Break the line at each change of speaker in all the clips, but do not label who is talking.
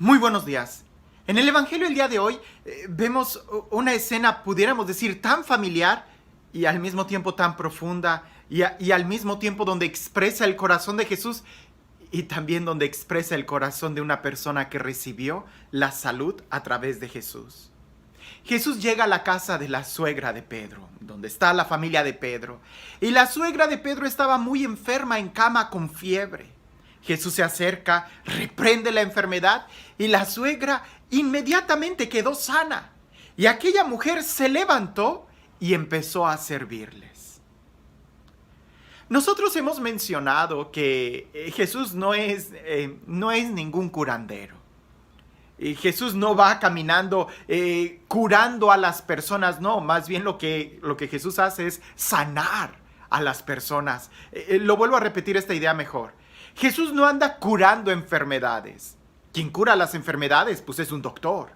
Muy buenos días. En el Evangelio el día de hoy vemos una escena, pudiéramos decir, tan familiar y al mismo tiempo tan profunda y al mismo tiempo donde expresa el corazón de Jesús y también donde expresa el corazón de una persona que recibió la salud a través de Jesús. Jesús llega a la casa de la suegra de Pedro, donde está la familia de Pedro, y la suegra de Pedro estaba muy enferma en cama con fiebre. Jesús se acerca, reprende la enfermedad y la suegra inmediatamente quedó sana. Y aquella mujer se levantó y empezó a servirles. Nosotros hemos mencionado que Jesús no es ningún curandero. Jesús no va caminando curando a las personas, no, más bien lo que Jesús hace es sanar a las personas. Lo vuelvo a repetir esta idea mejor. Jesús no anda curando enfermedades. Quien cura las enfermedades, pues es un doctor.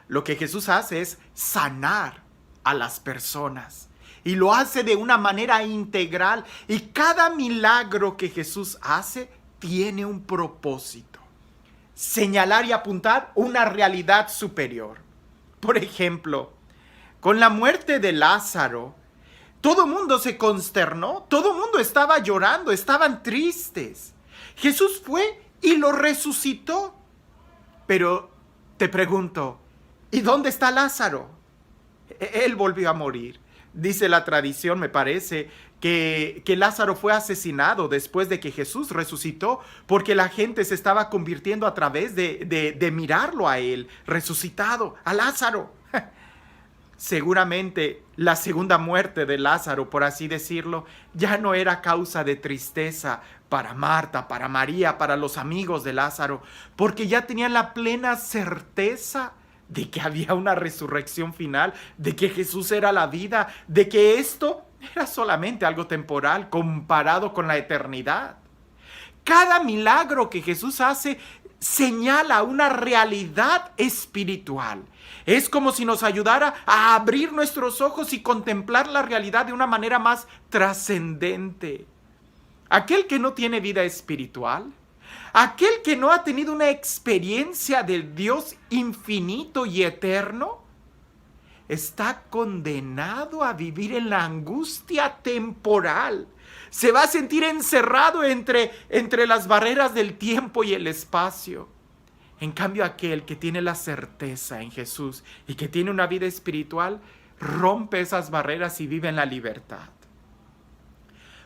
Lo que Jesús hace es sanar a las personas. Y lo hace de una manera integral. Y cada milagro que Jesús hace tiene un propósito. Señalar y apuntar una realidad superior. Por ejemplo, con la muerte de Lázaro, todo el mundo se consternó, todo el mundo estaba llorando, estaban tristes. Jesús fue y lo resucitó. Pero te pregunto, ¿y dónde está Lázaro? Él volvió a morir. Dice la tradición, me parece, que Lázaro fue asesinado después de que Jesús resucitó, porque la gente se estaba convirtiendo a través de mirarlo a él, resucitado, a Lázaro. Seguramente la segunda muerte de Lázaro, por así decirlo, ya no era causa de tristeza para Marta, para María, para los amigos de Lázaro, porque ya tenían la plena certeza de que había una resurrección final, de que Jesús era la vida, de que esto era solamente algo temporal comparado con la eternidad. Cada milagro que Jesús hace señala una realidad espiritual. Es como si nos ayudara a abrir nuestros ojos y contemplar la realidad de una manera más trascendente. Aquel que no tiene vida espiritual, aquel que no ha tenido una experiencia del Dios infinito y eterno, está condenado a vivir en la angustia temporal. Se va a sentir encerrado entre las barreras del tiempo y el espacio. En cambio, aquel que tiene la certeza en Jesús y que tiene una vida espiritual, rompe esas barreras y vive en la libertad.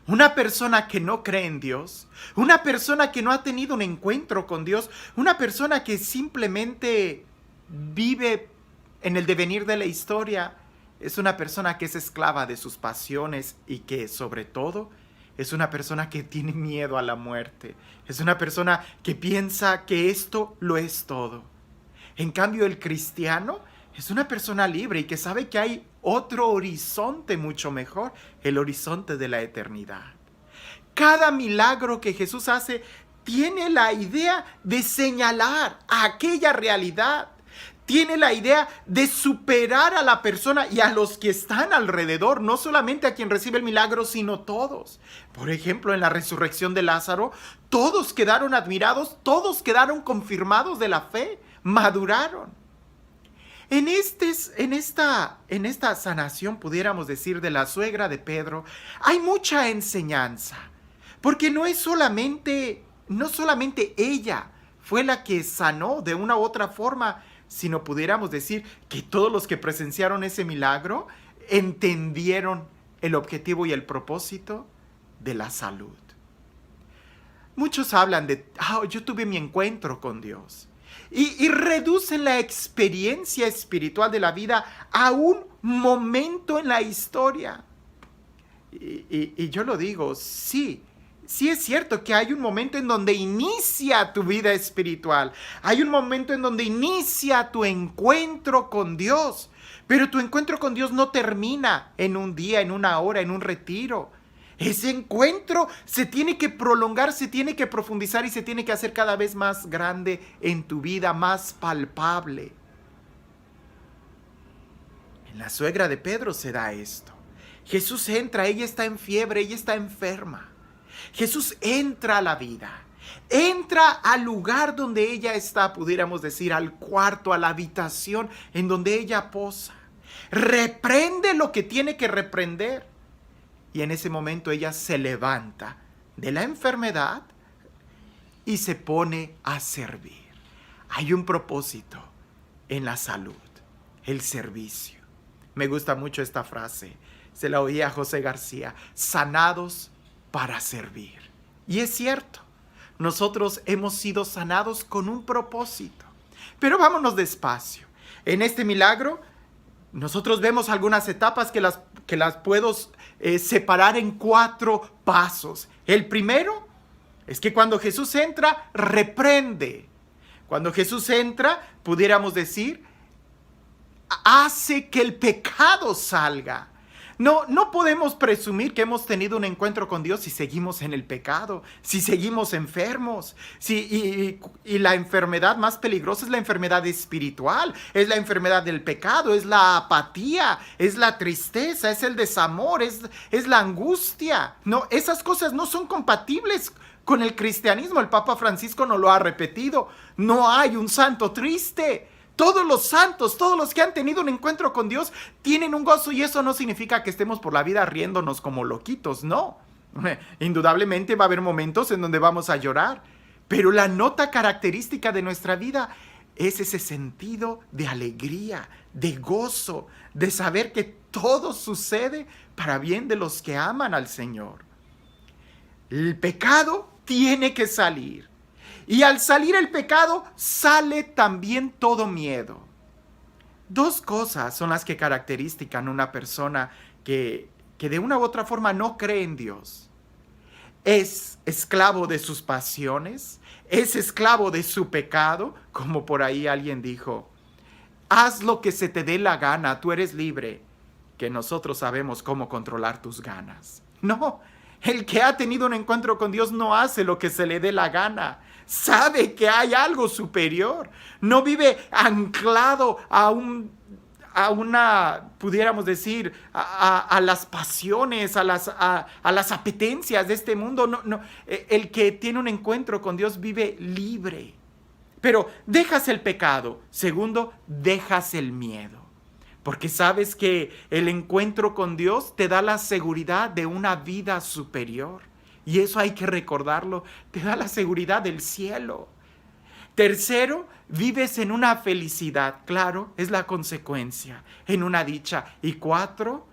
Una persona que no cree en Dios, una persona que no ha tenido un encuentro con Dios, una persona que simplemente vive en el devenir de la historia, es una persona que es esclava de sus pasiones y que, sobre todo, es una persona que tiene miedo a la muerte. Es una persona que piensa que esto lo es todo. En cambio, el cristiano es una persona libre y que sabe que hay otro horizonte mucho mejor, el horizonte de la eternidad. Cada milagro que Jesús hace tiene la idea de señalar aquella realidad. Tiene la idea de superar a la persona y a los que están alrededor, no solamente a quien recibe el milagro, sino todos. Por ejemplo, en la resurrección de Lázaro, todos quedaron admirados, todos quedaron confirmados de la fe, maduraron. En esta sanación, pudiéramos decir, de la suegra de Pedro, hay mucha enseñanza, porque no solamente ella fue la que sanó de una u otra forma, sino pudiéramos decir que todos los que presenciaron ese milagro entendieron el objetivo y el propósito de la salud. Muchos hablan de, yo tuve mi encuentro con Dios. Y reducen la experiencia espiritual de la vida a un momento en la historia. Y yo lo digo, sí es cierto que hay un momento en donde inicia tu vida espiritual. Hay un momento en donde inicia tu encuentro con Dios. Pero tu encuentro con Dios no termina en un día, en una hora, en un retiro. Ese encuentro se tiene que prolongar, se tiene que profundizar y se tiene que hacer cada vez más grande en tu vida, más palpable. En la suegra de Pedro se da esto. Jesús entra, ella está en fiebre, ella está enferma. Jesús entra a la vida. Entra al lugar donde ella está, pudiéramos decir, al cuarto, a la habitación en donde ella posa. Reprende lo que tiene que reprender. Y en ese momento ella se levanta de la enfermedad y se pone a servir. Hay un propósito en la salud, el servicio. Me gusta mucho esta frase. Se la oí a José García. Sanados para servir. Y es cierto. Nosotros hemos sido sanados con un propósito. Pero vámonos despacio. En este milagro, nosotros vemos algunas etapas que las puedo separar en 4 pasos. El primero es que cuando Jesús entra, reprende. Cuando Jesús entra, pudiéramos decir, hace que el pecado salga. No podemos presumir que hemos tenido un encuentro con Dios si seguimos en el pecado, si seguimos enfermos. Y la enfermedad más peligrosa es la enfermedad espiritual, es la enfermedad del pecado, es la apatía, es la tristeza, es el desamor, es la angustia. No, esas cosas no son compatibles con el cristianismo. El Papa Francisco nos lo ha repetido. No hay un santo triste. Todos los santos, todos los que han tenido un encuentro con Dios tienen un gozo, y eso no significa que estemos por la vida riéndonos como loquitos, no. Indudablemente va a haber momentos en donde vamos a llorar, pero la nota característica de nuestra vida es ese sentido de alegría, de gozo, de saber que todo sucede para bien de los que aman al Señor. El pecado tiene que salir. Y al salir el pecado, sale también todo miedo. 2 cosas son las que caracterizan a una persona que de una u otra forma no cree en Dios. Es esclavo de sus pasiones, es esclavo de su pecado, como por ahí alguien dijo, haz lo que se te dé la gana, tú eres libre, que nosotros sabemos cómo controlar tus ganas. No, el que ha tenido un encuentro con Dios no hace lo que se le dé la gana. Sabe que hay algo superior. No vive anclado a una, pudiéramos decir, a las pasiones, a las apetencias de este mundo. No, el que tiene un encuentro con Dios vive libre. Pero dejas el pecado. Segundo, dejas el miedo. Porque sabes que el encuentro con Dios te da la seguridad de una vida superior. Y eso hay que recordarlo, te da la seguridad del cielo. Tercero, vives en una felicidad, claro, es la consecuencia, en una dicha. Y 4,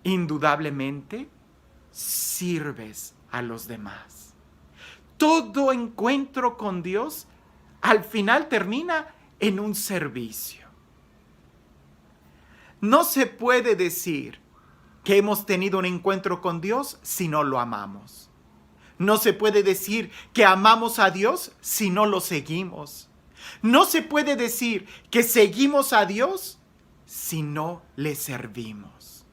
indudablemente, sirves a los demás. Todo encuentro con Dios al final termina en un servicio. No se puede decir que hemos tenido un encuentro con Dios si no lo amamos. No se puede decir que amamos a Dios si no lo seguimos. No se puede decir que seguimos a Dios si no le servimos.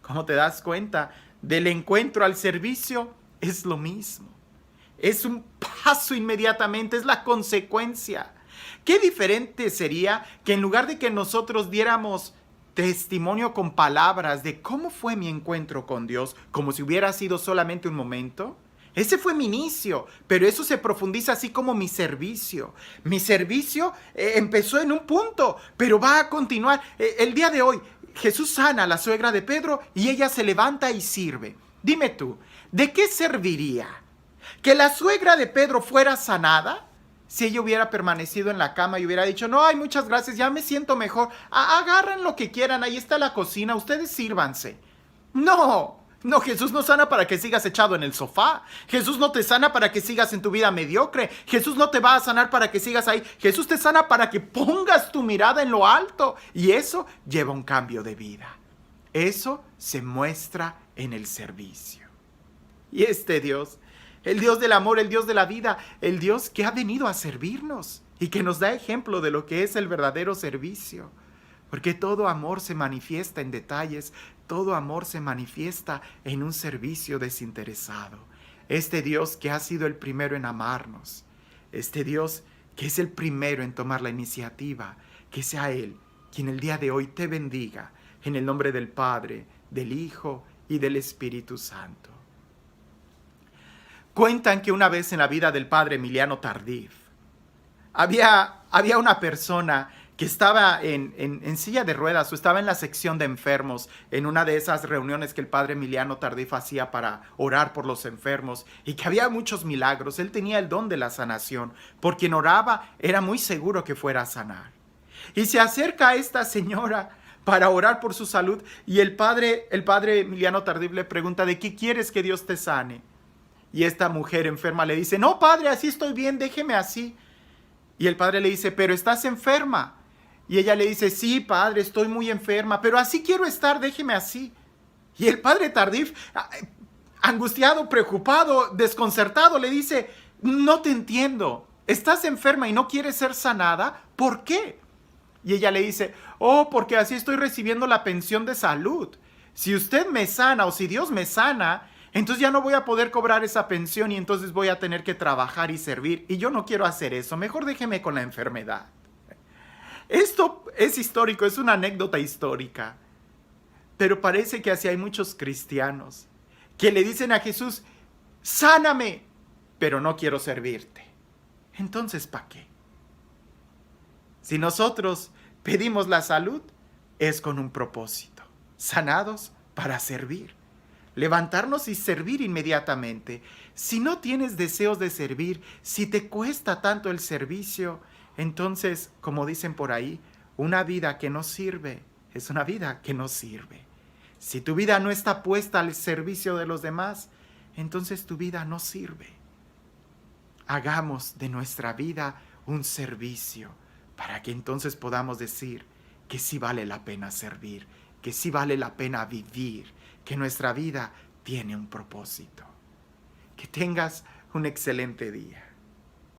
¿Cómo te das cuenta? Del encuentro al servicio es lo mismo. Es un paso inmediatamente, es la consecuencia. Qué diferente sería que en lugar de que nosotros diéramos testimonio con palabras de cómo fue mi encuentro con Dios, como si hubiera sido solamente un momento. Ese fue mi inicio, pero eso se profundiza así como mi servicio. Mi servicio empezó en un punto, pero va a continuar. El día de hoy, Jesús sana a la suegra de Pedro y ella se levanta y sirve. Dime tú, ¿de qué serviría que la suegra de Pedro fuera sanada si ella hubiera permanecido en la cama y hubiera dicho, no, ay, muchas gracias, ya me siento mejor, agarren lo que quieran, ahí está la cocina, ustedes sírvanse? No, Jesús no sana para que sigas echado en el sofá. Jesús no te sana para que sigas en tu vida mediocre. Jesús no te va a sanar para que sigas ahí. Jesús te sana para que pongas tu mirada en lo alto. Y eso lleva un cambio de vida. Eso se muestra en el servicio. Y este Dios, el Dios del amor, el Dios de la vida, el Dios que ha venido a servirnos y que nos da ejemplo de lo que es el verdadero servicio. Porque todo amor se manifiesta en detalles, todo amor se manifiesta en un servicio desinteresado. Este Dios que ha sido el primero en amarnos, este Dios que es el primero en tomar la iniciativa, que sea Él quien el día de hoy te bendiga, en el nombre del Padre, del Hijo y del Espíritu Santo. Cuentan que una vez en la vida del padre Emiliano Tardif, había una persona que estaba en silla de ruedas o estaba en la sección de enfermos en una de esas reuniones que el padre Emiliano Tardif hacía para orar por los enfermos y que había muchos milagros. Él tenía el don de la sanación. Por quien oraba era muy seguro que fuera a sanar. Y se acerca a esta señora para orar por su salud y el padre Emiliano Tardif le pregunta: ¿de qué quieres que Dios te sane? Y esta mujer enferma le dice: no, padre, así estoy bien, déjeme así. Y el padre le dice: pero estás enferma. Y ella le dice: sí, padre, estoy muy enferma, pero así quiero estar, déjeme así. Y el padre Tardif, angustiado, preocupado, desconcertado, le dice: no te entiendo, estás enferma y no quieres ser sanada, ¿por qué? Y ella le dice: oh, porque así estoy recibiendo la pensión de salud. Si usted me sana o si Dios me sana, entonces ya no voy a poder cobrar esa pensión y entonces voy a tener que trabajar y servir. Y yo no quiero hacer eso. Mejor déjeme con la enfermedad. Esto es histórico, es una anécdota histórica. Pero parece que así hay muchos cristianos que le dicen a Jesús: sáname, pero no quiero servirte. Entonces, ¿para qué? Si nosotros pedimos la salud, es con un propósito. Sanados para servir. Levantarnos y servir inmediatamente. Si no tienes deseos de servir, si te cuesta tanto el servicio, entonces, como dicen por ahí, una vida que no sirve es una vida que no sirve. Si tu vida no está puesta al servicio de los demás, entonces tu vida no sirve. Hagamos de nuestra vida un servicio para que entonces podamos decir que sí vale la pena servir, que sí vale la pena vivir, que nuestra vida tiene un propósito. Que tengas un excelente día.